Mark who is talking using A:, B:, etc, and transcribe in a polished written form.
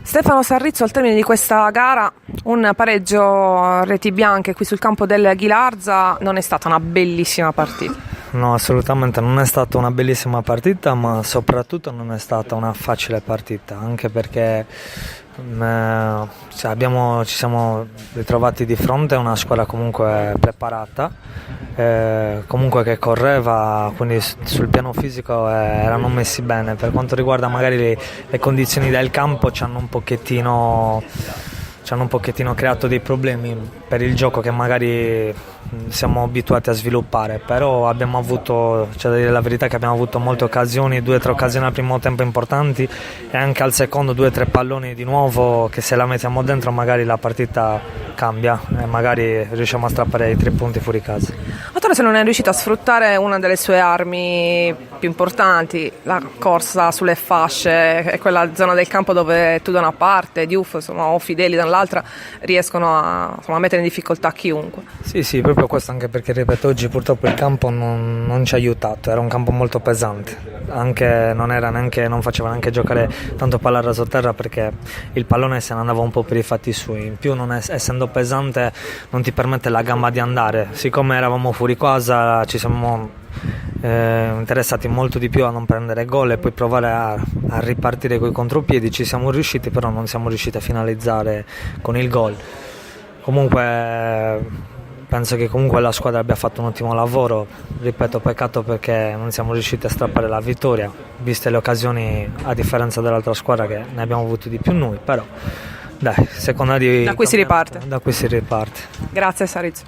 A: Stefano Sarrizzo, al termine di questa gara, un pareggio a reti bianche qui sul campo del Ghilarza, non è stata una bellissima partita.
B: No, assolutamente non è stata una bellissima partita, ma soprattutto non è stata una facile partita, anche perché ci siamo ritrovati di fronte a una squadra comunque preparata, comunque che correva, quindi sul piano fisico erano messi bene. Per quanto riguarda magari le condizioni del campo ci hanno un pochettino creato dei problemi per il gioco che magari siamo abituati a sviluppare, però abbiamo avuto, c'è da dire la verità, che abbiamo avuto molte occasioni, 2 o 3 occasioni al primo tempo importanti e anche al secondo 2 o 3 palloni di nuovo che se la mettiamo dentro magari la partita cambia e magari riusciamo a strappare i 3 punti fuori casa.
A: Ma Torres non è riuscito a sfruttare una delle sue armi più importanti, la corsa sulle fasce, è quella zona del campo dove tu da una parte, Diouf o Fideli dall'altra riescono a mettere in difficoltà chiunque.
B: Sì, proprio questo, anche perché ripeto, oggi purtroppo il campo non ci ha aiutato, era un campo molto pesante, anche non faceva neanche giocare tanto palla rasoterra perché il pallone se ne andava un po' per i fatti suoi, in più essendo pesante non ti permette la gamba di andare, siccome eravamo fuori casa ci siamo interessati molto di più a non prendere gol e poi provare a ripartire coi contropiedi. Ci siamo riusciti, però non siamo riusciti a finalizzare con il gol. Comunque penso che comunque la squadra abbia fatto un ottimo lavoro, ripeto, peccato perché non siamo riusciti a strappare la vittoria, viste le occasioni, a differenza dell'altra squadra che ne abbiamo avuti di più noi, però dai, seconda di
A: Da qui si riparte.
B: Da qui si riparte.
A: Grazie Sarizzo.